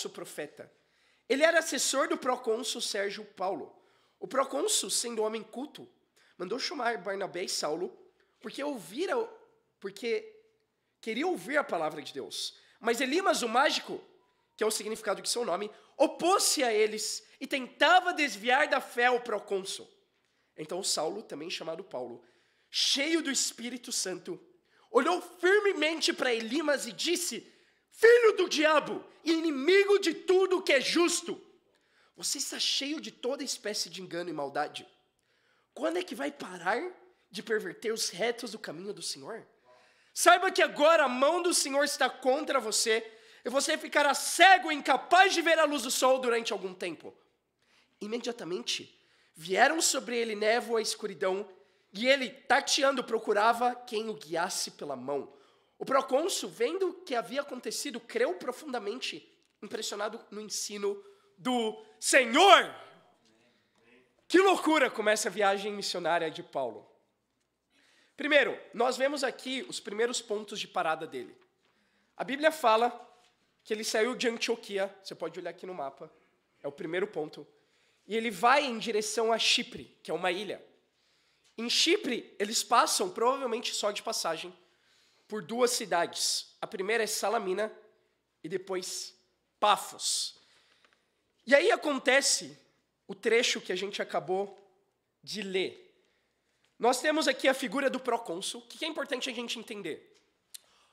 falso profeta. Ele era assessor do procônsul Sérgio Paulo. O procônsul, sendo homem culto, mandou chamar Barnabé e Saulo porque queria ouvir a palavra de Deus. Mas Elimas, o mágico, que é o significado de seu nome, opôs-se a eles e tentava desviar da fé o procônsul. Então Saulo, também chamado Paulo, cheio do Espírito Santo, olhou firmemente para Elimas e disse: filho do diabo, inimigo de tudo que é justo, você está cheio de toda espécie de engano e maldade. Quando é que vai parar de perverter os retos do caminho do Senhor? Saiba que agora a mão do Senhor está contra você, e você ficará cego e incapaz de ver a luz do sol durante algum tempo. Imediatamente vieram sobre ele névoa e escuridão, e ele, tateando, procurava quem o guiasse pela mão. O procônsul, vendo o que havia acontecido, creu profundamente, impressionado no ensino do Senhor. Que loucura começa a viagem missionária de Paulo. Primeiro, nós vemos aqui os primeiros pontos de parada dele. A Bíblia fala que ele saiu de Antioquia, você pode olhar aqui no mapa, é o primeiro ponto, e ele vai em direção a Chipre, que é uma ilha. Em Chipre, eles passam, provavelmente só de passagem, por duas cidades. A primeira é Salamina e depois Pafos. E aí acontece o trecho que a gente acabou de ler. Nós temos aqui a figura do procônsul. O que é importante a gente entender?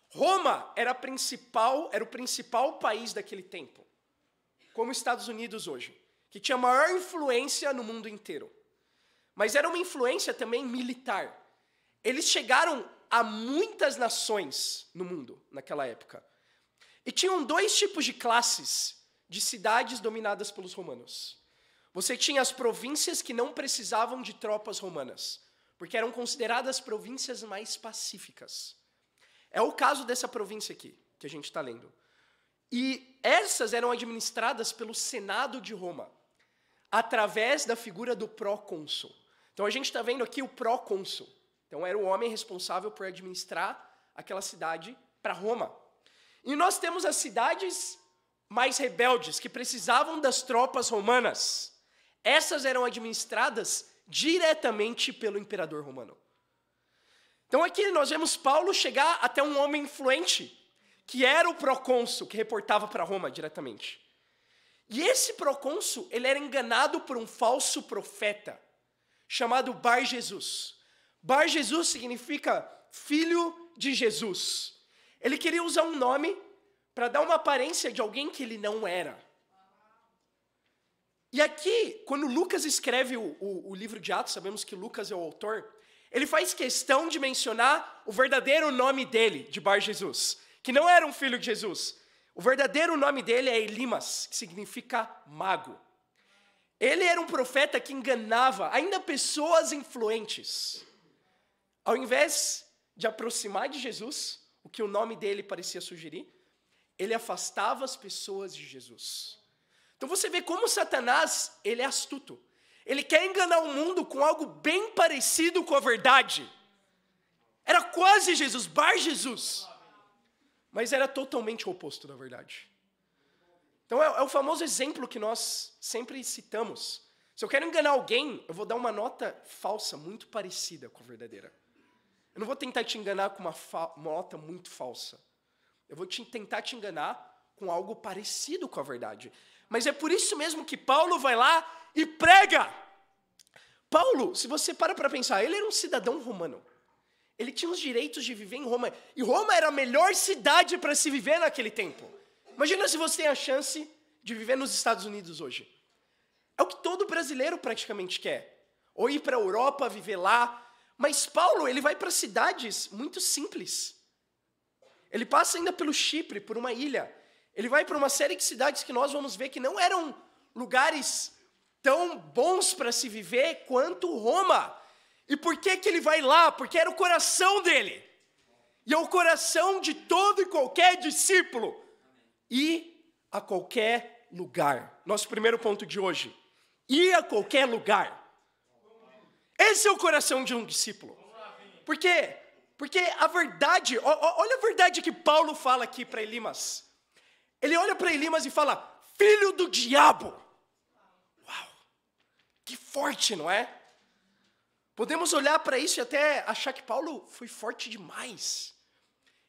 Roma era o principal país daquele tempo, como os Estados Unidos hoje, que tinha maior influência no mundo inteiro. Mas era uma influência também militar. Eles chegaram a muitas nações no mundo naquela época. E tinham dois tipos de classes de cidades dominadas pelos romanos. Você tinha as províncias que não precisavam de tropas romanas, porque eram consideradas províncias mais pacíficas. É o caso dessa província aqui, que a gente está lendo. E essas eram administradas pelo Senado de Roma, através da figura do procônsul. Então a gente está vendo aqui o procônsul. Então era o homem responsável por administrar aquela cidade para Roma. E nós temos as cidades mais rebeldes, que precisavam das tropas romanas. Essas eram administradas diretamente pelo imperador romano. Então aqui nós vemos Paulo chegar até um homem influente, que era o procônsul, que reportava para Roma diretamente. E esse procônsul, ele era enganado por um falso profeta, chamado Bar Jesus. Bar Jesus significa filho de Jesus. Ele queria usar um nome para dar uma aparência de alguém que ele não era. E aqui, quando Lucas escreve o livro de Atos, sabemos que Lucas é o autor, ele faz questão de mencionar o verdadeiro nome dele, de Bar Jesus, que não era um filho de Jesus. O verdadeiro nome dele é Elimas, que significa mago. Ele era um profeta que enganava ainda pessoas influentes. Ao invés de aproximar de Jesus, o que o nome dele parecia sugerir, ele afastava as pessoas de Jesus. Então você vê como Satanás, ele é astuto. Ele quer enganar o mundo com algo bem parecido com a verdade. Era quase Jesus, Bar Jesus. Mas era totalmente o oposto da verdade. Então é o famoso exemplo que nós sempre citamos. Se eu quero enganar alguém, eu vou dar uma nota falsa, muito parecida com a verdadeira. Eu não vou tentar te enganar com uma nota muito falsa. Eu vou tentar te enganar com algo parecido com a verdade. Mas é por isso mesmo que Paulo vai lá e prega. Paulo, se você para pensar, ele era um cidadão romano. Ele tinha os direitos de viver em Roma. E Roma era a melhor cidade para se viver naquele tempo. Imagina se você tem a chance de viver nos Estados Unidos hoje. É o que todo brasileiro praticamente quer. Ou ir para a Europa, viver lá. Mas Paulo, ele vai para cidades muito simples. Ele passa ainda pelo Chipre, por uma ilha. Ele vai para uma série de cidades que nós vamos ver que não eram lugares tão bons para se viver quanto Roma. E por que ele vai lá? Porque era o coração dele. E é o coração de todo e qualquer discípulo. Ir a qualquer lugar. Nosso primeiro ponto de hoje. Ir a qualquer lugar. Esse é o coração de um discípulo. Por quê? Porque a verdade, olha a verdade que Paulo fala aqui para Elimas. Ele olha para Elimas e fala, filho do diabo. Uau! Que forte, não é? Podemos olhar para isso e até achar que Paulo foi forte demais.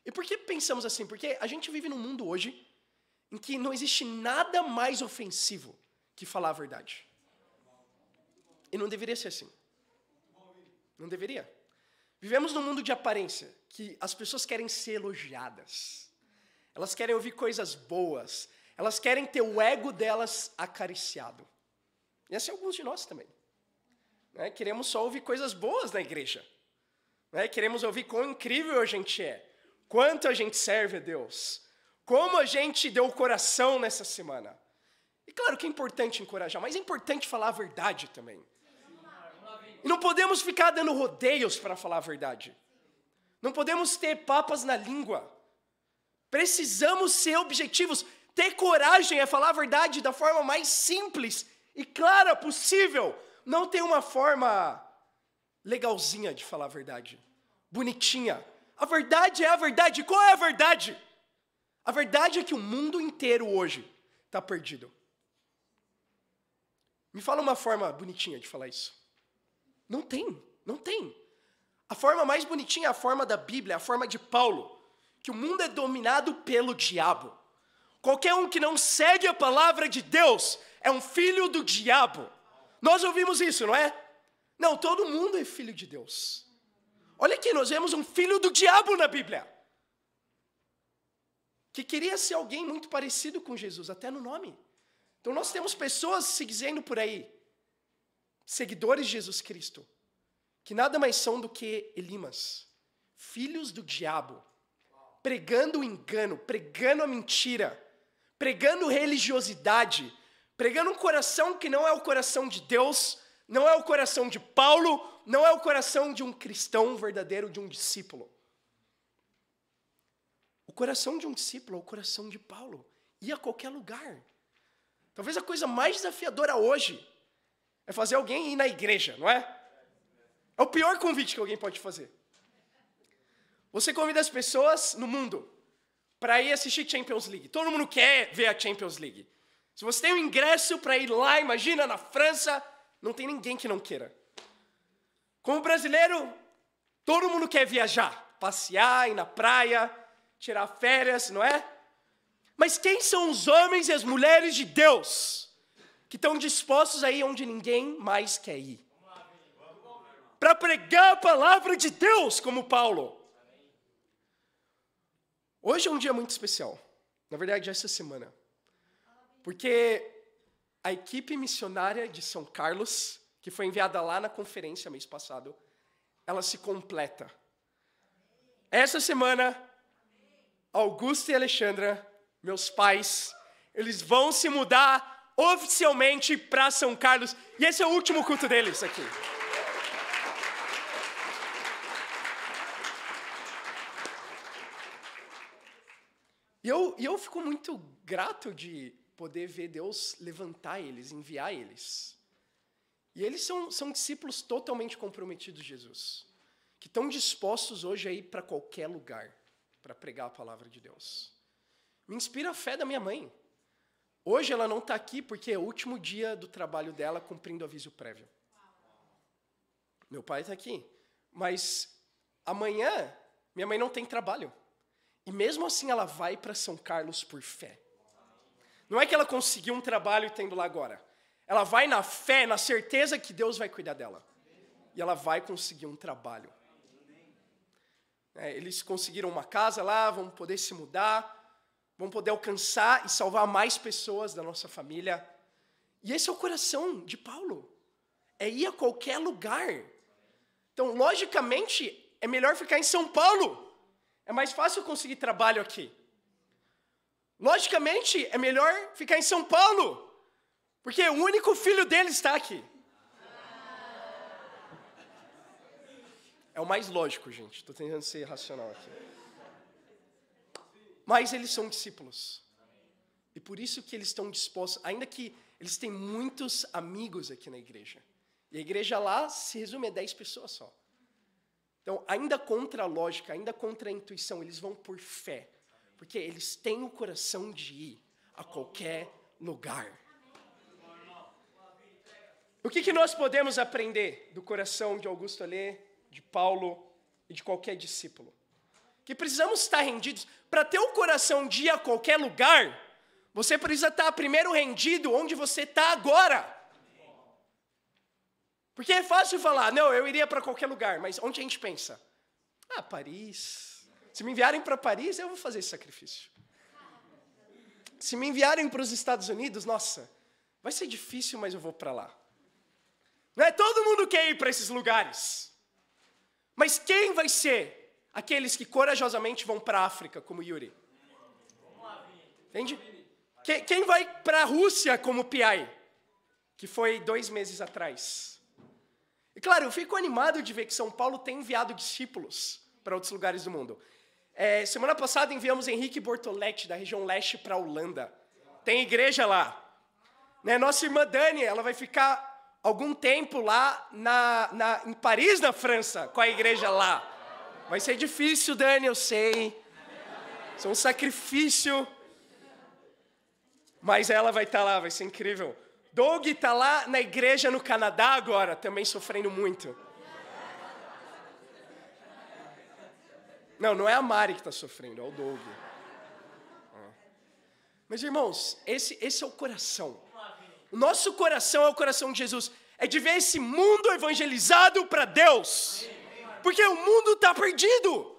E por que pensamos assim? Porque a gente vive num mundo hoje em que não existe nada mais ofensivo que falar a verdade. E não deveria ser assim. Não deveria. Vivemos num mundo de aparência, que as pessoas querem ser elogiadas. Elas querem ouvir coisas boas. Elas querem ter o ego delas acariciado. E assim alguns de nós também. Queremos só ouvir coisas boas na igreja. Queremos ouvir quão incrível a gente é. Quanto a gente serve a Deus. Como a gente deu o coração nessa semana. E claro que é importante encorajar, mas é importante falar a verdade também. E não podemos ficar dando rodeios para falar a verdade. Não podemos ter papas na língua. Precisamos ser objetivos. Ter coragem é falar a verdade da forma mais simples e clara possível. Não tem uma forma legalzinha de falar a verdade. Bonitinha. A verdade é a verdade. Qual é a verdade? A verdade é que o mundo inteiro hoje está perdido. Me fala uma forma bonitinha de falar isso. Não tem, não tem. A forma mais bonitinha é a forma da Bíblia, a forma de Paulo. Que o mundo é dominado pelo diabo. Qualquer um que não segue a palavra de Deus é um filho do diabo. Nós ouvimos isso, não é? Não, todo mundo é filho de Deus. Olha aqui, nós vemos um filho do diabo na Bíblia. Que queria ser alguém muito parecido com Jesus, até no nome. Então nós temos pessoas se dizendo por aí, seguidores de Jesus Cristo, que nada mais são do que Elimas, filhos do diabo, pregando o engano, pregando a mentira, pregando religiosidade, pregando um coração que não é o coração de Deus, não é o coração de Paulo, não é o coração de um cristão verdadeiro, de um discípulo. O coração de um discípulo é o coração de Paulo, ir a qualquer lugar. Talvez a coisa mais desafiadora hoje é fazer alguém ir na igreja, não é? É o pior convite que alguém pode fazer. Você convida as pessoas no mundo para ir assistir Champions League. Todo mundo quer ver a Champions League. Se você tem um ingresso para ir lá, imagina, na França, não tem ninguém que não queira. Como brasileiro, todo mundo quer viajar, passear, ir na praia, tirar férias, não é? Mas quem são os homens e as mulheres de Deus que estão dispostos a ir onde ninguém mais quer ir? Para pregar a palavra de Deus, como Paulo. Hoje é um dia muito especial. Na verdade, essa semana. Porque a equipe missionária de São Carlos, que foi enviada lá na conferência mês passado, ela se completa. Essa semana, Augusto e Alexandra, meus pais, eles vão se mudar oficialmente para São Carlos. E esse é o último culto deles aqui. E eu fico muito grato de poder ver Deus levantar eles, enviar eles. E eles são discípulos totalmente comprometidos de Jesus, que estão dispostos hoje a ir para qualquer lugar para pregar a palavra de Deus. Me inspira a fé da minha mãe. Hoje ela não está aqui porque é o último dia do trabalho dela cumprindo aviso prévio. Meu pai está aqui. Mas amanhã, minha mãe não tem trabalho. E mesmo assim ela vai para São Carlos por fé. Não é que ela conseguiu um trabalho e está indo lá agora. Ela vai na fé, na certeza que Deus vai cuidar dela. E ela vai conseguir um trabalho. Eles conseguiram uma casa lá, vão poder se mudar, vão poder alcançar e salvar mais pessoas da nossa família. E esse é o coração de Paulo. É ir a qualquer lugar. Então, logicamente, é melhor ficar em São Paulo. É mais fácil conseguir trabalho aqui. Logicamente, é melhor ficar em São Paulo, porque o único filho dele está aqui. É o mais lógico, gente. Estou tentando ser racional aqui. Mas eles são discípulos. E por isso que eles estão dispostos, ainda que eles têm muitos amigos aqui na igreja. E a igreja lá se resume a 10 pessoas só. Então, ainda contra a lógica, ainda contra a intuição, eles vão por fé. Porque eles têm o coração de ir a qualquer lugar. O que nós podemos aprender do coração de Augusto Allais, de Paulo e de qualquer discípulo? Que precisamos estar rendidos. Para ter o coração de ir a qualquer lugar, você precisa estar primeiro rendido onde você está agora. Porque é fácil falar, não, eu iria para qualquer lugar, mas onde a gente pensa? Ah, Paris. Se me enviarem para Paris, eu vou fazer esse sacrifício. Se me enviarem para os Estados Unidos, nossa, vai ser difícil, mas eu vou para lá. Não é todo mundo quer ir para esses lugares. Mas quem vai ser aqueles que corajosamente vão para a África, como Yuri? Entende? Quem vai para a Rússia, como Piai, que foi 2 meses atrás? E claro, eu fico animado de ver que São Paulo tem enviado discípulos para outros lugares do mundo. Semana passada enviamos Henrique Bortoletti, da região leste, para a Holanda. Tem igreja lá. Nossa irmã Dani, ela vai ficar algum tempo lá em Paris, na França, com a igreja lá. Vai ser difícil, Dani, eu sei. Isso é um sacrifício. Mas ela vai estar lá, vai ser incrível. Doug está lá na igreja no Canadá agora, também sofrendo muito. Não é a Mari que está sofrendo, é o Doug. Mas, irmãos, esse é o coração. O nosso coração é o coração de Jesus. É de ver esse mundo evangelizado para Deus. Porque o mundo está perdido.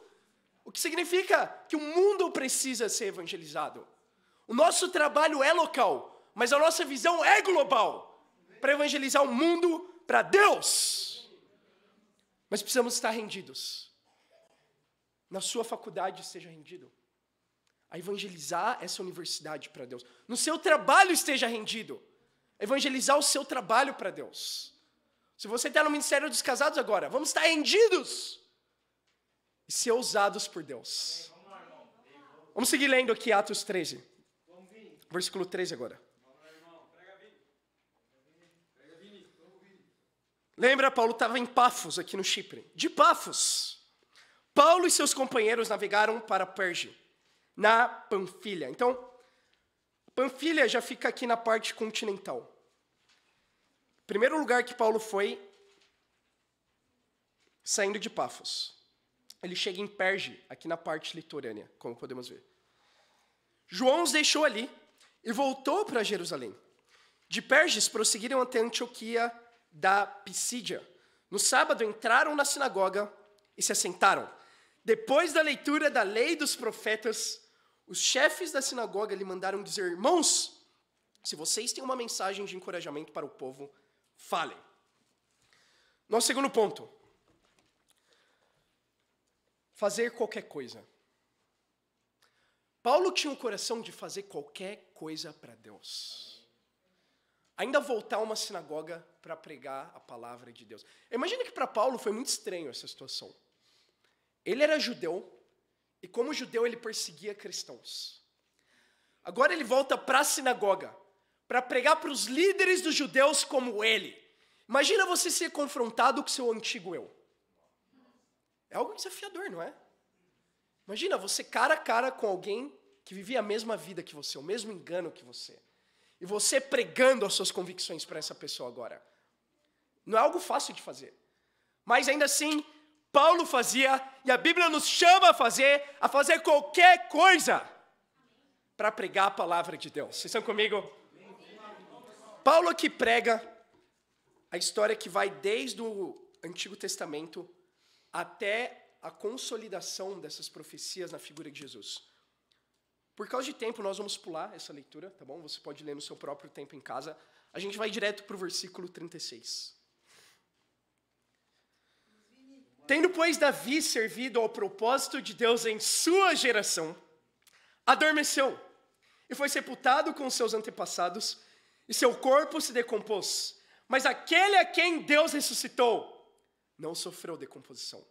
O que significa que o mundo precisa ser evangelizado. O nosso trabalho é local, mas a nossa visão é global. Para evangelizar o mundo para Deus. Mas precisamos estar rendidos. Na sua faculdade, esteja rendido. A evangelizar essa universidade para Deus. No seu trabalho, esteja rendido. Evangelizar o seu trabalho para Deus. Se você está no Ministério dos Casados agora, vamos estar rendidos e ser ousados por Deus. Vamos seguir lendo aqui Atos 13, versículo 13 agora. Lembra, Paulo estava em Pafos, aqui no Chipre. De Pafos, Paulo e seus companheiros navegaram para Perge, na Panfilha. Então, Panfilha já fica aqui na parte continental. O primeiro lugar que Paulo foi, saindo de Pafos. Ele chega em Perge, aqui na parte litorânea, como podemos ver. João os deixou ali e voltou para Jerusalém. De Perges, prosseguiram até Antioquia da Pisídia. No sábado, entraram na sinagoga e se assentaram. Depois da leitura da lei dos profetas, os chefes da sinagoga lhe mandaram dizer: irmãos, se vocês têm uma mensagem de encorajamento para o povo, falem. Nosso segundo ponto. Fazer qualquer coisa. Paulo tinha um coração de fazer qualquer coisa para Deus. Ainda voltar a uma sinagoga para pregar a palavra de Deus. Imagina que para Paulo foi muito estranho essa situação. Ele era judeu, e como judeu ele perseguia cristãos. Agora ele volta para a sinagoga, para pregar para os líderes dos judeus como ele. Imagina você ser confrontado com seu antigo eu. É algo desafiador, não é? Imagina você cara a cara com alguém que vivia a mesma vida que você, o mesmo engano que você. E você pregando as suas convicções para essa pessoa agora. Não é algo fácil de fazer. Mas ainda assim, Paulo fazia, e a Bíblia nos chama a fazer qualquer coisa para pregar a palavra de Deus. Vocês estão comigo? Paulo aqui prega a história que vai desde o Antigo Testamento até a consolidação dessas profecias na figura de Jesus. Por causa de tempo, nós vamos pular essa leitura, tá bom? Você pode ler no seu próprio tempo em casa. A gente vai direto para o versículo 36. Tendo, pois, Davi servido ao propósito de Deus em sua geração, adormeceu e foi sepultado com seus antepassados, e seu corpo se decompôs. Mas aquele a quem Deus ressuscitou não sofreu decomposição.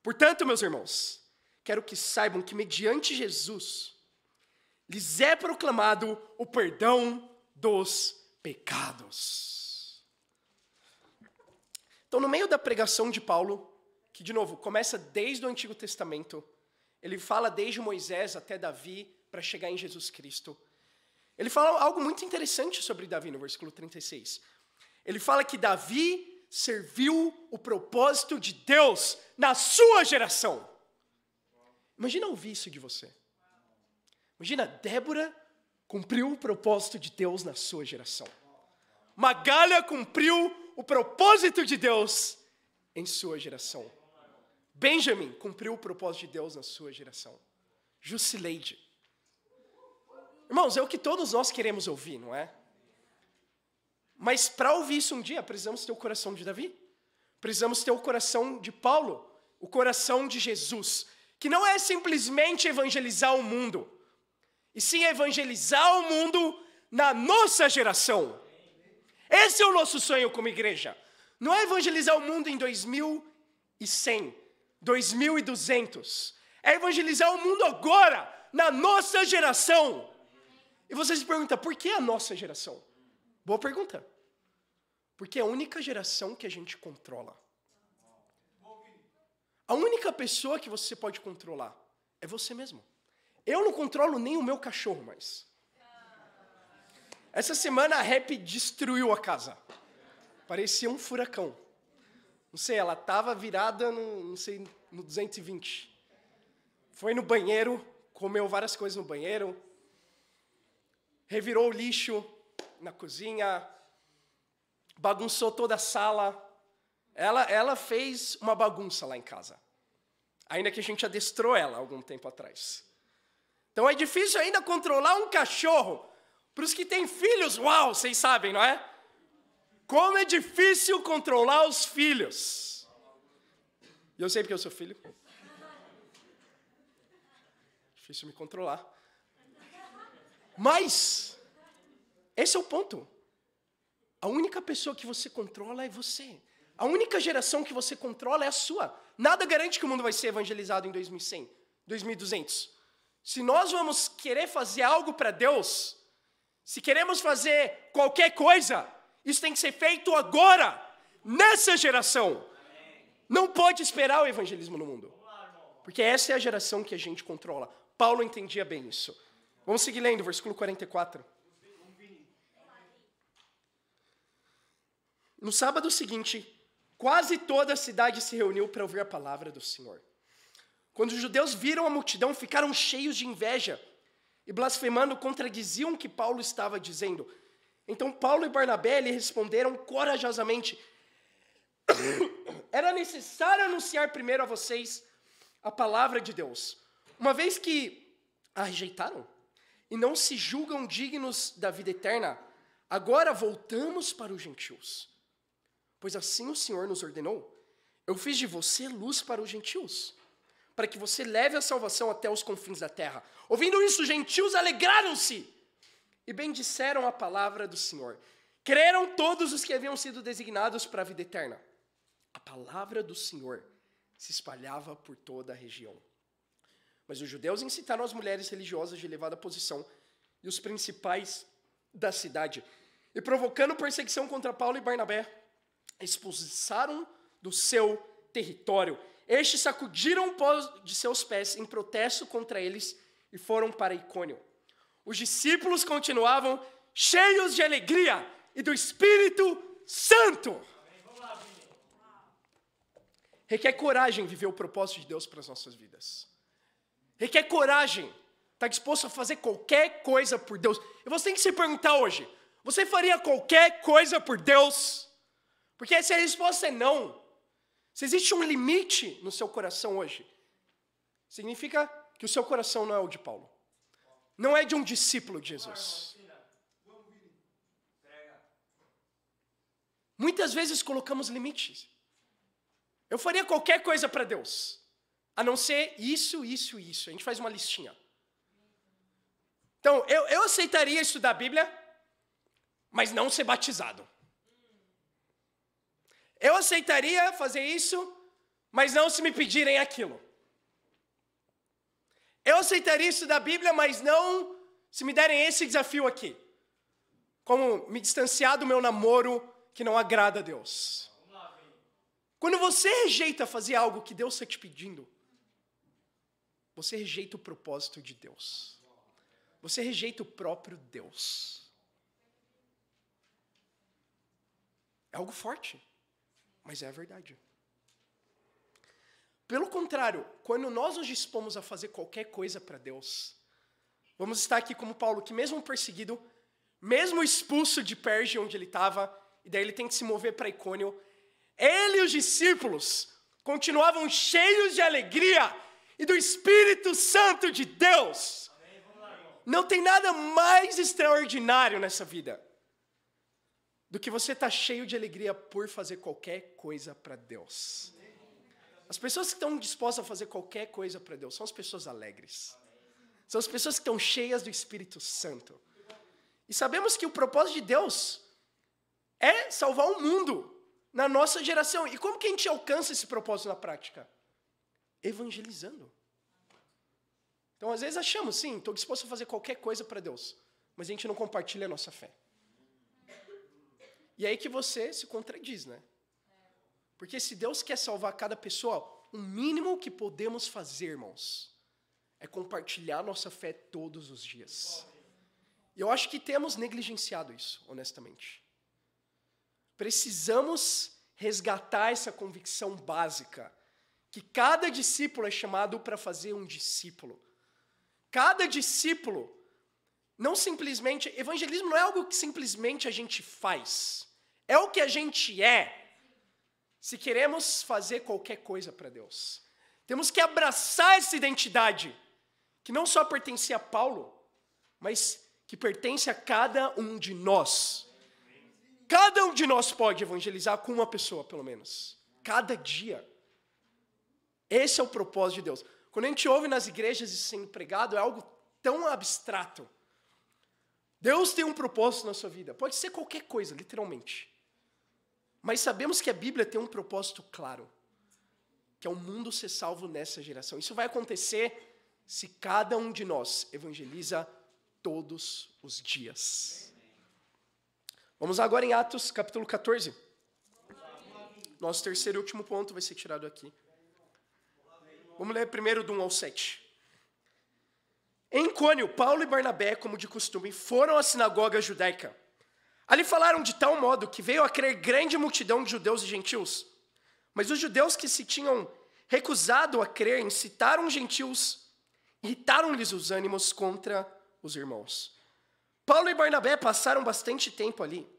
Portanto, meus irmãos, quero que saibam que mediante Jesus lhes é proclamado o perdão dos pecados. Então, no meio da pregação de Paulo, que, de novo, começa desde o Antigo Testamento, ele fala desde Moisés até Davi, para chegar em Jesus Cristo. Ele fala algo muito interessante sobre Davi no versículo 36. Ele fala que Davi serviu o propósito de Deus na sua geração. Imagina ouvir isso de você. Imagina, Débora cumpriu o propósito de Deus na sua geração. Magália cumpriu o propósito de Deus em sua geração. Benjamin cumpriu o propósito de Deus na sua geração. Jusileide. Irmãos, é o que todos nós queremos ouvir, não é? Mas para ouvir isso um dia, precisamos ter o coração de Davi. Precisamos ter o coração de Paulo, o coração de Jesus, que não é simplesmente evangelizar o mundo, e sim evangelizar o mundo na nossa geração. Esse é o nosso sonho como igreja. Não é evangelizar o mundo em 2100, 2200. É evangelizar o mundo agora, na nossa geração. E você se pergunta, por que a nossa geração? Boa pergunta. Porque é a única geração que a gente controla. A única pessoa que você pode controlar é você mesmo. Eu não controlo nem o meu cachorro mais. Essa semana a Rap destruiu a casa. Parecia um furacão. Não sei, ela estava virada no 220. Foi no banheiro, comeu várias coisas no banheiro, revirou o lixo na cozinha, bagunçou toda a sala. Ela fez uma bagunça lá em casa. Ainda que a gente adestrou ela algum tempo atrás. Então é difícil ainda controlar um cachorro. Para os que têm filhos, uau, vocês sabem, não é? Como é difícil controlar os filhos. E eu sei porque eu sou filho. Difícil me controlar. Mas, esse é o ponto. A única pessoa que você controla é você. A única geração que você controla é a sua. Nada garante que o mundo vai ser evangelizado em 2100, 2200. Se nós vamos querer fazer algo para Deus, se queremos fazer qualquer coisa, isso tem que ser feito agora, nessa geração. Não pode esperar o evangelismo no mundo. Porque essa é a geração que a gente controla. Paulo entendia bem isso. Vamos seguir lendo, versículo 44. No sábado seguinte, quase toda a cidade se reuniu para ouvir a palavra do Senhor. Quando os judeus viram a multidão, ficaram cheios de inveja e blasfemando contradiziam o que Paulo estava dizendo. Então Paulo e Barnabé lhe responderam corajosamente: era necessário anunciar primeiro a vocês a palavra de Deus, uma vez que a rejeitaram e não se julgam dignos da vida eterna, agora voltamos para os gentios. Pois assim o Senhor nos ordenou: eu fiz de você luz para os gentios, para que você leve a salvação até os confins da terra. Ouvindo isso, os gentios alegraram-se e bendisseram a palavra do Senhor. Creram todos os que haviam sido designados para a vida eterna. A palavra do Senhor se espalhava por toda a região. Mas os judeus incitaram as mulheres religiosas de elevada posição e os principais da cidade, e provocando perseguição contra Paulo e Barnabé, expulsaram do seu território. Estes sacudiram o pó de seus pés em protesto contra eles e foram para Icônio. Os discípulos continuavam cheios de alegria e do Espírito Santo. Requer coragem viver o propósito de Deus para as nossas vidas. Requer coragem. Está disposto a fazer qualquer coisa por Deus. E você tem que se perguntar hoje: você faria qualquer coisa por Deus? Porque se a resposta é não, se existe um limite no seu coração hoje, significa que o seu coração não é o de Paulo. Não é de um discípulo de Jesus. Muitas vezes colocamos limites. Eu faria qualquer coisa para Deus, a não ser isso, isso e isso. A gente faz uma listinha. Então, eu aceitaria estudar a Bíblia, mas não ser batizado. Eu aceitaria fazer isso, mas não se me pedirem aquilo. Eu aceitaria estudar a Bíblia, mas não se me derem esse desafio aqui. Como me distanciar do meu namoro que não agrada a Deus. Quando você rejeita fazer algo que Deus está te pedindo, você rejeita o propósito de Deus. você rejeita o próprio Deus. É algo forte, mas é a verdade. Pelo contrário, quando nós nos dispomos a fazer qualquer coisa para Deus, vamos estar aqui como Paulo, que mesmo perseguido, mesmo expulso de Perge, onde ele estava, e daí ele tem que se mover para Icônio, ele e os discípulos continuavam cheios de alegria e do Espírito Santo de Deus. Não tem nada mais extraordinário nessa vida do que você estar cheio de alegria por fazer qualquer coisa para Deus. As pessoas que estão dispostas a fazer qualquer coisa para Deus são as pessoas alegres. São as pessoas que estão cheias do Espírito Santo. E sabemos que o propósito de Deus é salvar o mundo na nossa geração. E como que a gente alcança esse propósito na prática? Evangelizando. Então, às vezes achamos, sim, estou disposto a fazer qualquer coisa para Deus, mas a gente não compartilha a nossa fé. E é aí que você se contradiz, né? Porque se Deus quer salvar cada pessoa, o mínimo que podemos fazer, irmãos, é compartilhar nossa fé todos os dias. E eu acho que temos negligenciado isso, honestamente. Precisamos resgatar essa convicção básica, que cada discípulo é chamado para fazer um discípulo. Cada discípulo, não simplesmente, evangelismo não é algo que simplesmente a gente faz, é o que a gente é. Se queremos fazer qualquer coisa para Deus, temos que abraçar essa identidade, que não só pertence a Paulo, mas que pertence a cada um de nós. Cada um de nós pode evangelizar com uma pessoa, pelo menos. Cada dia. Esse é o propósito de Deus. Quando a gente ouve nas igrejas isso sendo pregado, é algo tão abstrato. Deus tem um propósito na sua vida. Pode ser qualquer coisa, literalmente. Mas sabemos que a Bíblia tem um propósito claro, que é o mundo ser salvo nessa geração. Isso vai acontecer se cada um de nós evangeliza todos os dias. Vamos agora em Atos, capítulo 14. Nosso terceiro e último ponto vai ser tirado aqui. Vamos ler primeiro do 1 ao 7. Em Icônio, Paulo e Barnabé, como de costume, foram à sinagoga judaica. Ali falaram de tal modo que veio a crer grande multidão de judeus e gentios. Mas os judeus que se tinham recusado a crer incitaram os gentios, irritaram-lhes os ânimos contra os irmãos. Paulo e Barnabé passaram bastante tempo ali,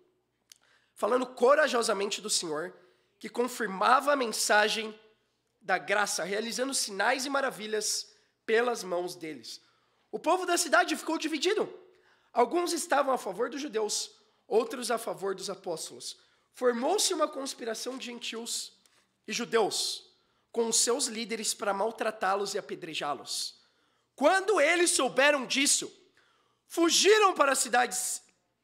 falando corajosamente do Senhor, que confirmava a mensagem da graça, realizando sinais e maravilhas pelas mãos deles. O povo da cidade ficou dividido. Alguns estavam a favor dos judeus, outros a favor dos apóstolos. Formou-se uma conspiração de gentios e judeus com os seus líderes para maltratá-los e apedrejá-los. Quando eles souberam disso, fugiram para as cidades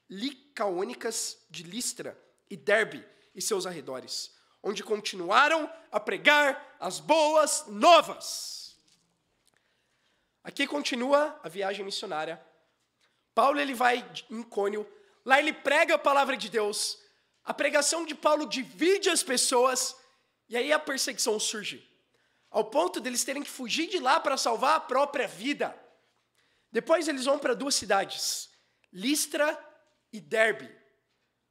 licaônicas de Listra e Derbe e seus arredores, onde continuaram a pregar as boas novas. Aqui continua a viagem missionária. Paulo ele vai em Icônio, lá ele prega a palavra de Deus. A pregação de Paulo divide as pessoas e aí a perseguição surge, ao ponto deles terem que fugir de lá para salvar a própria vida. Depois eles vão para 2 cidades, Listra e Derbe,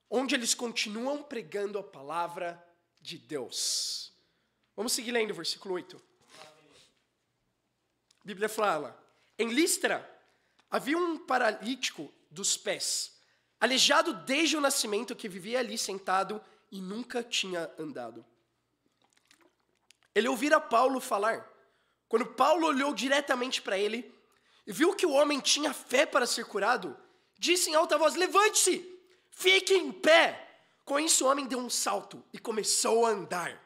onde eles continuam pregando a palavra de Deus. Vamos seguir lendo o versículo 8. A Bíblia fala: em Listra havia um paralítico dos pés, aleijado desde o nascimento, que vivia ali sentado e nunca tinha andado. Ele ouvira Paulo falar. Quando Paulo olhou diretamente para ele e viu que o homem tinha fé para ser curado, disse em alta voz: levante-se, fique em pé. Com isso o homem deu um salto e começou a andar.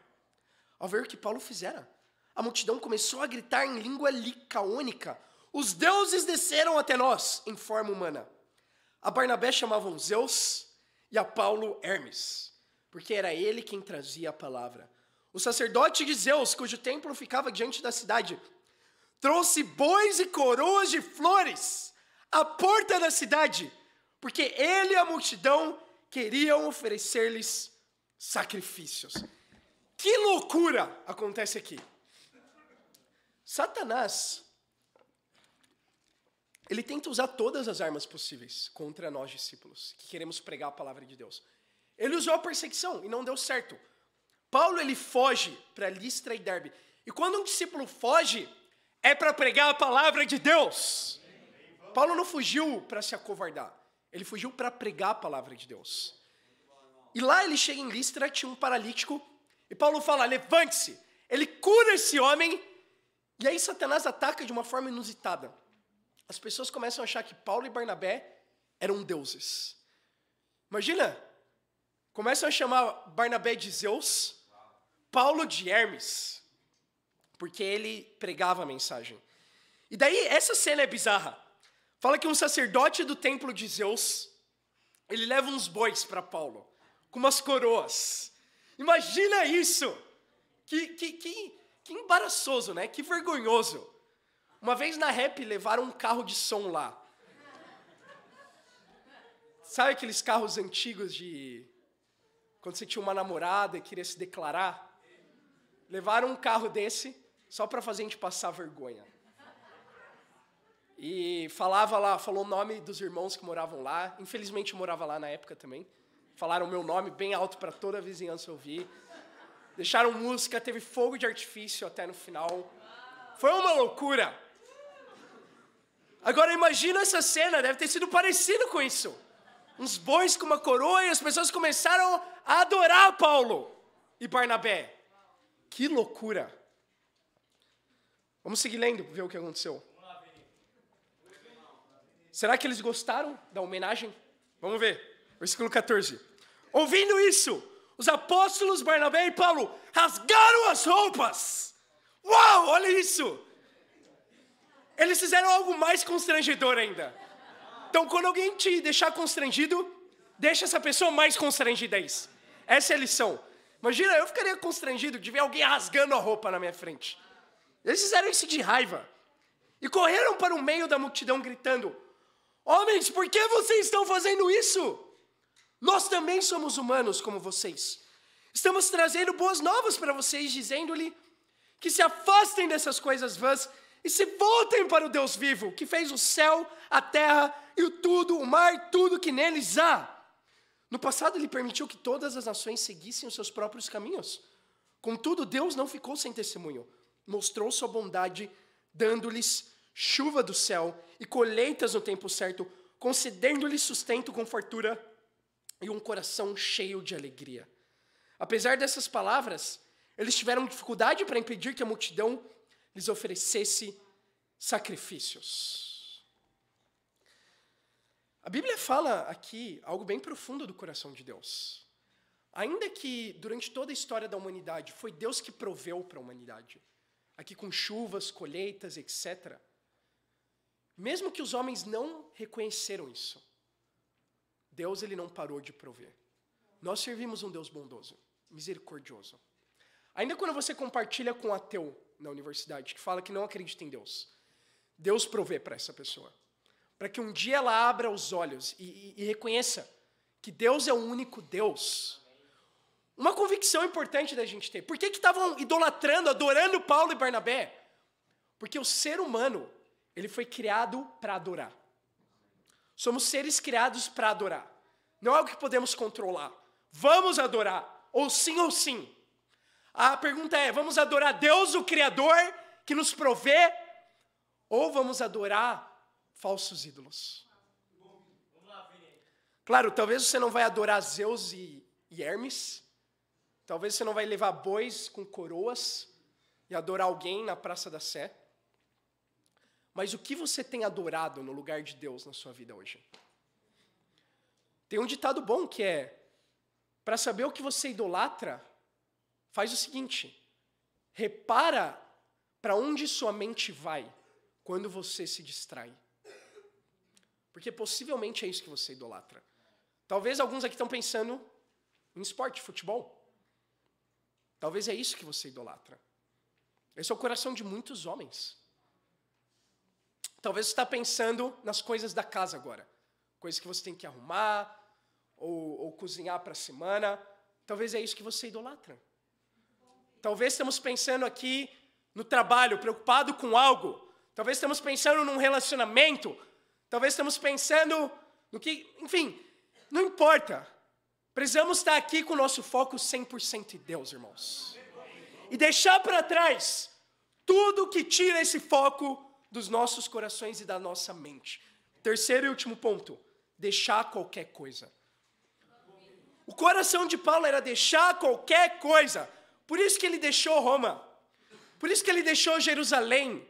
Ao ver o que Paulo fizera, a multidão começou a gritar em língua licaônica: os deuses desceram até nós em forma humana. A Barnabé chamavam Zeus e a Paulo Hermes, porque era ele quem trazia a palavra. O sacerdote de Zeus, cujo templo ficava diante da cidade, trouxe bois e coroas de flores à porta da cidade, porque ele e a multidão queriam oferecer-lhes sacrifícios. Que loucura acontece aqui! Satanás, ele tenta usar todas as armas possíveis contra nós, discípulos, que queremos pregar a palavra de Deus. Ele usou a perseguição e não deu certo. Paulo, ele foge para Listra e Derbe. E quando um discípulo foge, é para pregar a palavra de Deus. Paulo não fugiu para se acovardar. Ele fugiu para pregar a palavra de Deus. E lá ele chega em Listra, tinha um paralítico. E Paulo fala, levante-se. Ele cura esse homem. E aí Satanás ataca de uma forma inusitada. As pessoas começam a achar que Paulo e Barnabé eram deuses. Imagina, começam a chamar Barnabé de Zeus, Paulo de Hermes, porque ele pregava a mensagem. E daí, essa cena é bizarra. Fala que um sacerdote do templo de Zeus, ele leva uns bois para Paulo, com umas coroas. Imagina isso! Que embaraçoso, né? Que vergonhoso. Uma vez na rap levaram um carro de som lá. Sabe aqueles carros antigos de... quando você tinha uma namorada e queria se declarar? Levaram um carro desse só para fazer a gente passar vergonha. E falou o nome dos irmãos que moravam lá. Infelizmente eu morava lá na época também. Falaram o meu nome bem alto para toda a vizinhança ouvir. Deixaram música, teve fogo de artifício até no final. Foi uma loucura. Agora imagina essa cena, deve ter sido parecido com isso. Uns bois com uma coroa e as pessoas começaram a adorar Paulo e Barnabé. Que loucura. Vamos seguir lendo, ver o que aconteceu. Será que eles gostaram da homenagem? Vamos ver. Versículo 14. Ouvindo isso, os apóstolos Barnabé e Paulo rasgaram as roupas. Uau, olha isso. Eles fizeram algo mais constrangedor ainda. Então, quando alguém te deixar constrangido, deixa essa pessoa mais constrangida. Essa é a lição. Imagina, eu ficaria constrangido de ver alguém rasgando a roupa na minha frente. Eles fizeram isso de raiva. E correram para o meio da multidão gritando, homens, por que vocês estão fazendo isso? Nós também somos humanos como vocês. Estamos trazendo boas novas para vocês, dizendo-lhe que se afastem dessas coisas vãs e se voltem para o Deus vivo, que fez o céu, a terra e o mar, tudo que neles há. No passado ele permitiu que todas as nações seguissem os seus próprios caminhos. Contudo, Deus não ficou sem testemunho. Mostrou sua bondade, dando-lhes chuva do céu e colheitas no tempo certo, concedendo-lhes sustento com fartura e um coração cheio de alegria. Apesar dessas palavras, eles tiveram dificuldade para impedir que a multidão lhes oferecesse sacrifícios. A Bíblia fala aqui algo bem profundo do coração de Deus. Ainda que durante toda a história da humanidade foi Deus que proveu para a humanidade, aqui com chuvas, colheitas, etc. Mesmo que os homens não reconheceram isso, Deus ele não parou de prover. Nós servimos um Deus bondoso, misericordioso. Ainda quando você compartilha com um ateu na universidade, que fala que não acredita em Deus, Deus provê para essa pessoa. Para que um dia ela abra os olhos e reconheça que Deus é o único Deus. Uma convicção importante da gente ter. Por que estavam idolatrando, adorando Paulo e Barnabé? Porque o ser humano, ele foi criado para adorar. Somos seres criados para adorar. Não é algo que podemos controlar. Vamos adorar, ou sim. A pergunta é, vamos adorar Deus, o Criador, que nos provê, ou vamos adorar falsos ídolos? Claro, talvez você não vai adorar Zeus e Hermes, talvez você não vai levar bois com coroas e adorar alguém na Praça da Sé, mas o que você tem adorado no lugar de Deus na sua vida hoje? Tem um ditado bom que é, para saber o que você idolatra, faz o seguinte, repara para onde sua mente vai quando você se distrai. Porque possivelmente é isso que você idolatra. Talvez alguns aqui estão pensando em esporte, futebol. Talvez é isso que você idolatra. Esse é o coração de muitos homens. Talvez você está pensando nas coisas da casa agora. Coisas que você tem que arrumar, ou cozinhar para a semana. Talvez é isso que você idolatra. Talvez estamos pensando aqui no trabalho, preocupado com algo. Talvez estamos pensando num relacionamento. Talvez estamos pensando no que... Enfim, não importa. Precisamos estar aqui com o nosso foco 100% em Deus, irmãos. E deixar para trás tudo que tira esse foco dos nossos corações e da nossa mente. Terceiro e último ponto. Deixar qualquer coisa. O coração de Paulo era deixar qualquer coisa. Por isso que ele deixou Roma. Por isso que ele deixou Jerusalém.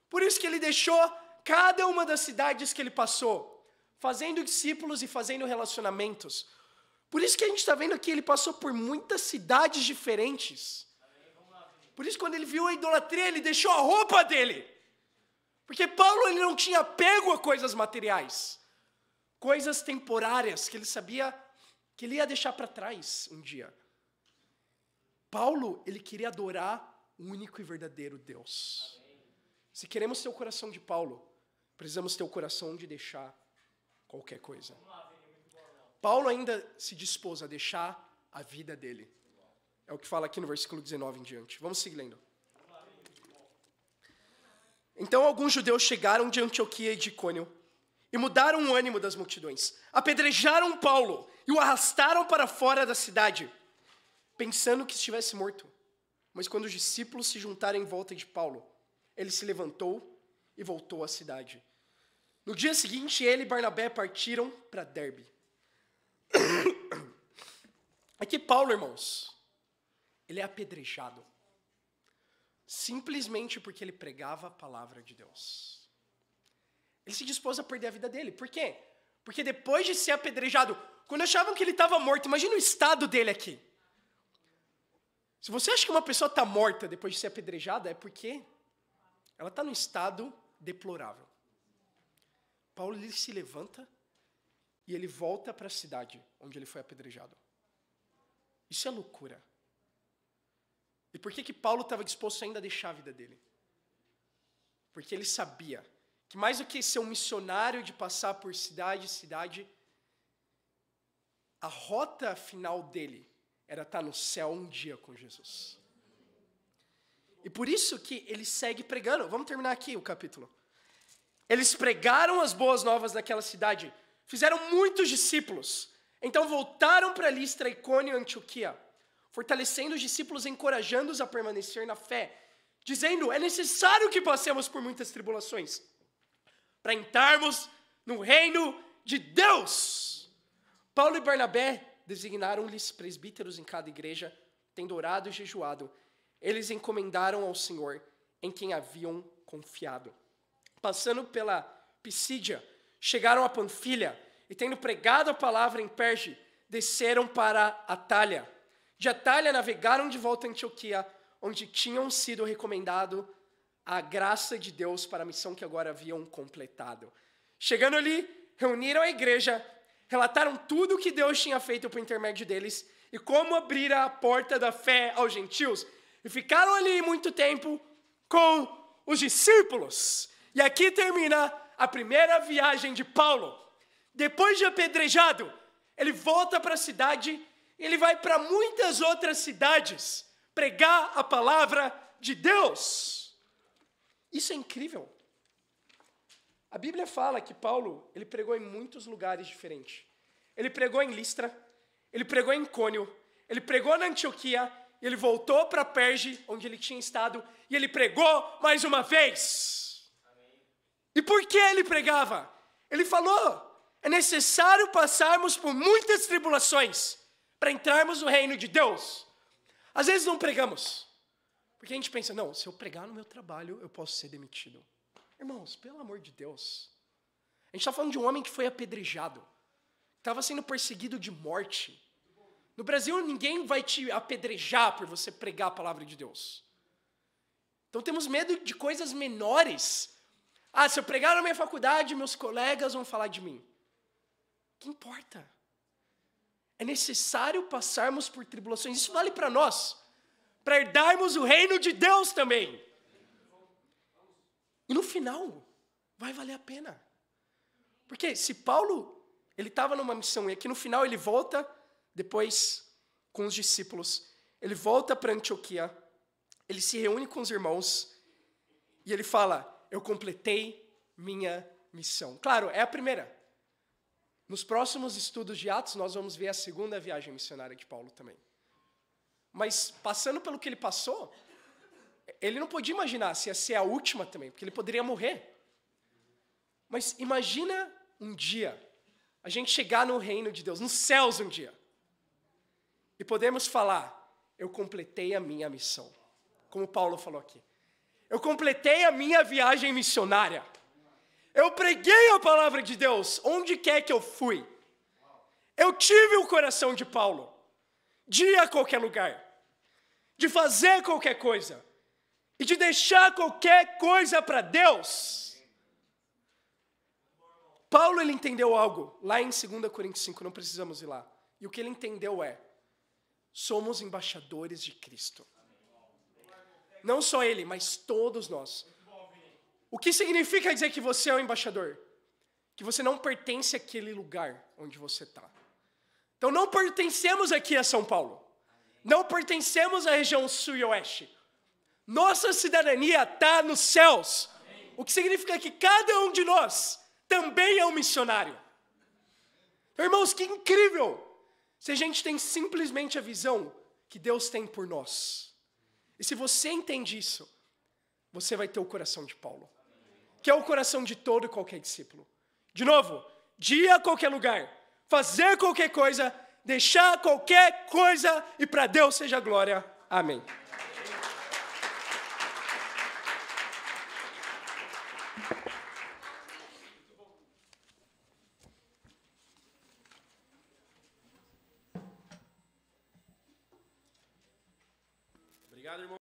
Por isso que ele deixou cada uma das cidades que ele passou, fazendo discípulos e fazendo relacionamentos. Por isso que a gente está vendo aqui, ele passou por muitas cidades diferentes. Por isso, quando ele viu a idolatria, ele deixou a roupa dele. Porque Paulo ele não tinha apego a coisas materiais. Coisas temporárias que ele sabia que ele ia deixar para trás um dia. Paulo, ele queria adorar o único e verdadeiro Deus. Se queremos ter o coração de Paulo, precisamos ter o coração de deixar qualquer coisa. Paulo ainda se dispôs a deixar a vida dele. É o que fala aqui no versículo 19 em diante. Vamos seguir lendo. Então alguns judeus chegaram de Antioquia e de Icônio e mudaram o ânimo das multidões. Apedrejaram Paulo e o arrastaram para fora da cidade, pensando que estivesse morto. Mas quando os discípulos se juntaram em volta de Paulo, ele se levantou e voltou à cidade. No dia seguinte, ele e Barnabé partiram para Derbe. Aqui Paulo, irmãos, ele é apedrejado. Simplesmente porque ele pregava a palavra de Deus. Ele se dispôs a perder a vida dele. Por quê? Porque depois de ser apedrejado, quando achavam que ele estava morto, imagina o estado dele aqui. Se você acha que uma pessoa está morta depois de ser apedrejada, é porque ela está num estado deplorável. Paulo ele se levanta e ele volta para a cidade onde ele foi apedrejado. Isso é loucura. E por que Paulo estava disposto ainda a deixar a vida dele? Porque ele sabia que mais do que ser um missionário de passar por cidade em cidade, a rota final dele era estar no céu um dia com Jesus. E por isso que ele segue pregando. Vamos terminar aqui o capítulo. Eles pregaram as boas novas daquela cidade, fizeram muitos discípulos. Então voltaram para Listra, Icônio e Antioquia, fortalecendo os discípulos e encorajando-os a permanecer na fé, dizendo, é necessário que passemos por muitas tribulações, para entrarmos no reino de Deus. Paulo e Barnabé designaram-lhes presbíteros em cada igreja, tendo orado e jejuado. Eles encomendaram ao Senhor, em quem haviam confiado. Passando pela Pisídia, chegaram a Panfilha, e tendo pregado a palavra em Perge, desceram para Atália. De Atália navegaram de volta a Antioquia, onde tinham sido recomendado a graça de Deus para a missão que agora haviam completado. Chegando ali, reuniram a igreja, relataram tudo o que Deus tinha feito por intermédio deles e como abrira a porta da fé aos gentios. E ficaram ali muito tempo com os discípulos. E aqui termina a primeira viagem de Paulo. Depois de apedrejado, ele volta para a cidade, ele vai para muitas outras cidades pregar a palavra de Deus. Isso é incrível. A Bíblia fala que Paulo, ele pregou em muitos lugares diferentes. Ele pregou em Listra, ele pregou em Icônio, ele pregou na Antioquia, ele voltou para Perge, onde ele tinha estado, e ele pregou mais uma vez. E por que ele pregava? Ele falou, é necessário passarmos por muitas tribulações para entrarmos no reino de Deus. Às vezes não pregamos, porque a gente pensa, não, se eu pregar no meu trabalho, eu posso ser demitido. Irmãos, pelo amor de Deus. A gente está falando de um homem que foi apedrejado, estava sendo perseguido de morte. No Brasil, ninguém vai te apedrejar por você pregar a palavra de Deus. Então temos medo de coisas menores. Ah, se eu pregar na minha faculdade, meus colegas vão falar de mim. O que importa? É necessário passarmos por tribulações. Isso vale para nós, para herdarmos o reino de Deus também. E no final, vai valer a pena. Porque se Paulo, ele estava numa missão, e aqui no final ele volta, depois com os discípulos, ele volta para Antioquia, ele se reúne com os irmãos, e ele fala, eu completei minha missão. Claro, é a primeira. Nos próximos estudos de Atos, nós vamos ver a segunda viagem missionária de Paulo também. Mas, passando pelo que ele passou, ele não podia imaginar se ia ser a última também, porque ele poderia morrer. Mas imagina um dia, a gente chegar no reino de Deus, nos céus um dia, e podemos falar, eu completei a minha missão. Como Paulo falou aqui. Eu completei a minha viagem missionária. Eu preguei a palavra de Deus onde quer que eu fui. Eu tive o coração de Paulo, de ir a qualquer lugar, de fazer qualquer coisa, e de deixar qualquer coisa para Deus. Paulo, ele entendeu algo, lá em 2 Coríntios 5, não precisamos ir lá. E o que ele entendeu é, somos embaixadores de Cristo. Não só ele, mas todos nós. O que significa dizer que você é um embaixador? Que você não pertence àquele lugar onde você está. Então não pertencemos aqui a São Paulo. Não pertencemos à região sul e oeste. Nossa cidadania está nos céus. O que significa que cada um de nós também é um missionário. Irmãos, que incrível! Se a gente tem simplesmente a visão que Deus tem por nós. E se você entende isso, você vai ter o coração de Paulo. Que é o coração de todo e qualquer discípulo. De novo, de ir a qualquer lugar, fazer qualquer coisa, deixar qualquer coisa e para Deus seja a glória. Amém. Obrigado, irmão.